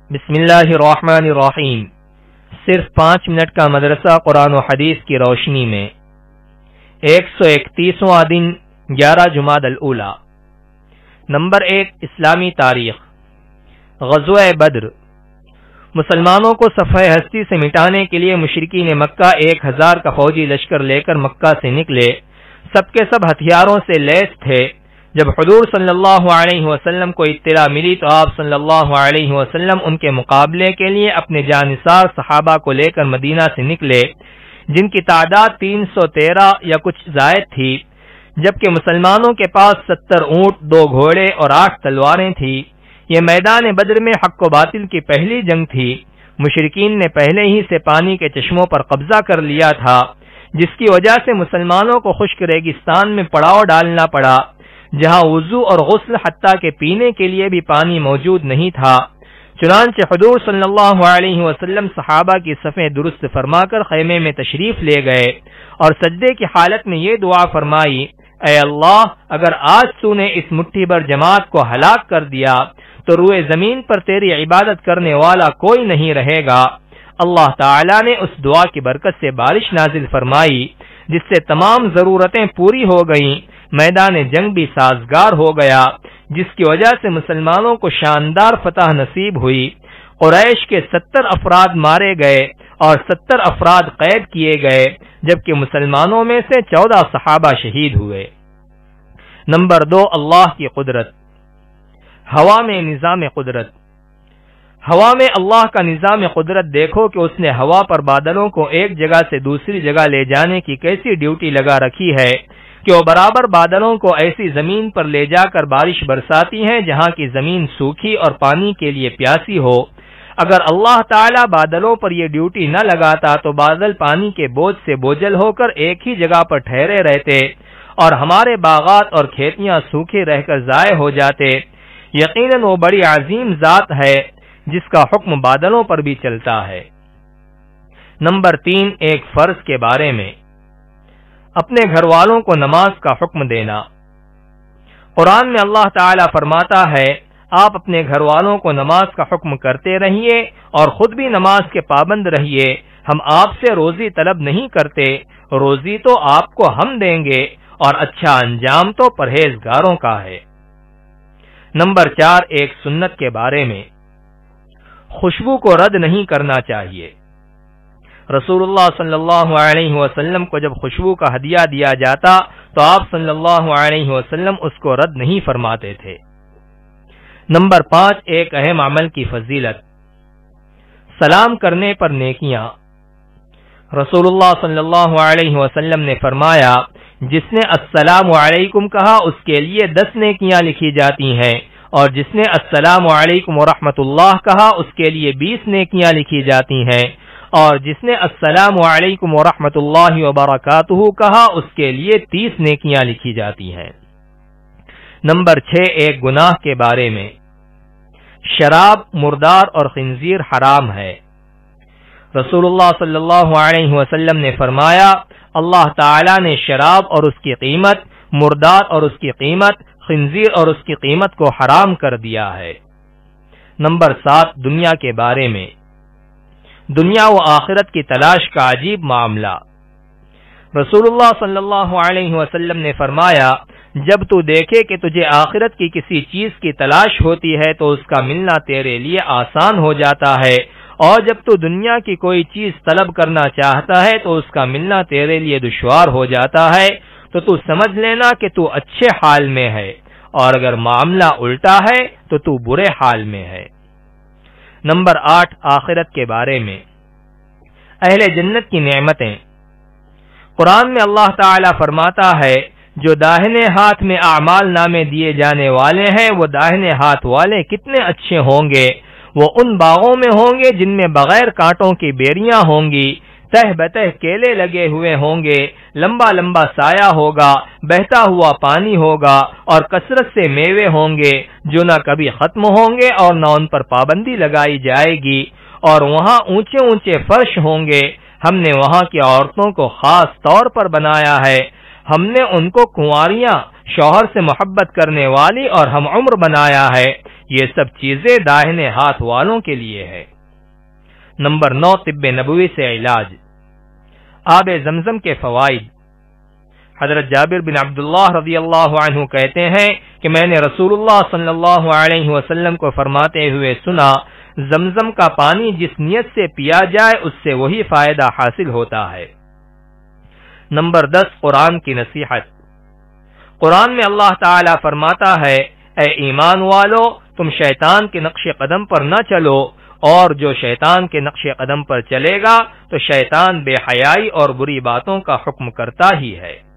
بسم اللہ الرحمن الرحیم۔ صرف 5 منٹ کا مدرسہ قرآن و حدیث کی روشنی میں 131واں دن 11 جمادی الاولی۔ نمبر 1، اسلامی تاریخ۔ غزوہ بدر۔ مسلمانوں کو صفحہ ہستی سے مٹانے کے لیے مشرکین مکہ 1000 کا فوجی لشکر لے کر مکہ سے نکلے۔ سب کے سب ہتھیاروں سے لیس تھے۔ جب حضور صلی اللہ علیہ وسلم کو اطلاع ملی تو آپ صلی اللہ علیہ وسلم ان کے مقابلے کے لیے اپنے جانثار صحابہ کو لے کر مدینہ سے نکلے، جن کی تعداد 313 یا کچھ زائد تھی، جبکہ مسلمانوں کے پاس 70 اونٹ، 2 گھوڑے اور 8 تلواریں تھیں۔ یہ میدان بدر میں حق و باطل کی پہلی جنگ تھی۔ مشرکین نے پہلے ہی سے پانی کے چشموں پر قبضہ کر لیا تھا، جس کی وجہ سے مسلمانوں کو خشک ریگستان میں پڑاؤ ڈالنا پڑا، جہاں وضو اور غسل حتیٰ کہ پینے کے لیے بھی پانی موجود نہیں تھا۔ چنانچہ حضور صلی اللہ علیہ وسلم صحابہ کی صفیں درست فرما کر خیمے میں تشریف لے گئے اور سجدے کی حالت میں یہ دعا فرمائی، اے اللہ، اگر آج تو نے اس مٹھی بھر جماعت کو ہلاک کر دیا تو روئے زمین پر تیری عبادت کرنے والا کوئی نہیں رہے گا۔ اللہ تعالی نے اس دعا کی برکت سے بارش نازل فرمائی، جس سے تمام ضرورتیں پوری ہو گئیں۔ میدان جنگ بھی سازگار ہو گیا، جس کی وجہ سے مسلمانوں کو شاندار فتح نصیب ہوئی۔ قریش کے 70 افراد مارے گئے اور 70 افراد قید کیے گئے، جبکہ مسلمانوں میں سے 14 صحابہ شہید ہوئے۔ نمبر 2، اللہ کی قدرت۔ ہوا میں نظام قدرت۔ ہوا میں اللہ کا نظام قدرت دیکھو کہ اس نے ہوا پر بادلوں کو ایک جگہ سے دوسری جگہ لے جانے کی کیسی ڈیوٹی لگا رکھی ہے کہ وہ برابر بادلوں کو ایسی زمین پر لے جا کر بارش برساتی ہیں جہاں کی زمین سوکھی اور پانی کے لیے پیاسی ہو۔ اگر اللہ تعالی بادلوں پر یہ ڈیوٹی نہ لگاتا تو بادل پانی کے بوجھ سے بوجھل ہو کر ایک ہی جگہ پر ٹھہرے رہتے اور ہمارے باغات اور کھیتیاں سوکھے رہ کر ضائع ہو جاتے۔ یقیناً وہ بڑی عظیم ذات ہے جس کا حکم بادلوں پر بھی چلتا ہے۔ نمبر 3، ایک فرض کے بارے میں۔ اپنے گھر والوں کو نماز کا حکم دینا۔ قرآن میں اللہ تعالی فرماتا ہے، آپ اپنے گھر والوں کو نماز کا حکم کرتے رہیے اور خود بھی نماز کے پابند رہیے۔ ہم آپ سے روزی طلب نہیں کرتے، روزی تو آپ کو ہم دیں گے اور اچھا انجام تو پرہیزگاروں کا ہے۔ نمبر 4، ایک سنت کے بارے میں۔ خوشبو کو رد نہیں کرنا چاہیے۔ رسول اللہ صلی اللہ علیہ وسلم کو جب خوشبو کا ہدیہ دیا جاتا تو آپ صلی اللہ علیہ وسلم اس کو رد نہیں فرماتے تھے۔ نمبر 5، ایک اہم عمل کی فضیلت۔ سلام کرنے پر نیکیاں۔ رسول اللہ صلی اللہ علیہ وسلم نے فرمایا، جس نے السلام علیکم کہا اس کے لیے 10 نیکیاں لکھی جاتی ہیں، اور جس نے السلام علیکم ورحمۃ اللہ کہا اس کے لیے 20 نیکیاں لکھی جاتی ہیں، اور جس نے السلام علیکم ورحمۃ اللہ وبرکاتہ کہا اس کے لیے 30 نیکیاں لکھی جاتی ہیں۔ نمبر 6، ایک گناہ کے بارے میں۔ شراب، مردار اور خنزیر حرام ہے۔ رسول اللہ صلی اللہ علیہ وسلم نے فرمایا، اللہ تعالی نے شراب اور اس کی قیمت، مردار اور اس کی قیمت، خنزیر اور اس کی قیمت کو حرام کر دیا ہے۔ نمبر 7، دنیا کے بارے میں۔ دنیا و آخرت کی تلاش کا عجیب معاملہ۔ رسول اللہ صلی اللہ علیہ وسلم نے فرمایا، جب تو دیکھے کہ تجھے آخرت کی کسی چیز کی تلاش ہوتی ہے تو اس کا ملنا تیرے لیے آسان ہو جاتا ہے، اور جب تو دنیا کی کوئی چیز طلب کرنا چاہتا ہے تو اس کا ملنا تیرے لیے دشوار ہو جاتا ہے، تو سمجھ لینا کہ تو اچھے حال میں ہے، اور اگر معاملہ الٹا ہے تو تو برے حال میں ہے۔ نمبر 8، آخرت کے بارے میں۔ اہل جنت کی نعمتیں۔ قرآن میں اللہ تعالی فرماتا ہے، جو داہنے ہاتھ میں اعمال نامے دیے جانے والے ہیں وہ داہنے ہاتھ والے کتنے اچھے ہوں گے، وہ ان باغوں میں ہوں گے جن میں بغیر کانٹوں کی بیریاں ہوں گی، تہ بتہ کیلے لگے ہوئے ہوں گے، لمبا لمبا سایہ ہوگا، بہتا ہوا پانی ہوگا، اور کثرت سے میوے ہوں گے جو نہ کبھی ختم ہوں گے اور نہ ان پر پابندی لگائی جائے گی، اور وہاں اونچے اونچے فرش ہوں گے۔ ہم نے وہاں کی عورتوں کو خاص طور پر بنایا ہے، ہم نے ان کو کنواریاں شوہر سے محبت کرنے والی اور ہم عمر بنایا ہے، یہ سب چیزیں داہنے ہاتھ والوں کے لیے ہے۔ نمبر 9، طب نبوی سے علاج۔ آب زمزم کے فوائد۔ حضرت جابر بن عبداللہ رضی اللہ عنہ کہتے ہیں کہ میں نے رسول اللہ صلی اللہ علیہ وسلم کو فرماتے ہوئے سنا، زمزم کا پانی جس نیت سے پیا جائے اس سے وہی فائدہ حاصل ہوتا ہے۔ نمبر 10، قرآن کی نصیحت۔ قرآن میں اللہ تعالی فرماتا ہے، اے ایمان والو، تم شیطان کے نقش قدم پر نہ چلو، اور جو شیطان کے نقش قدم پر چلے گا تو شیطان بے حیائی اور بری باتوں کا حکم کرتا ہی ہے۔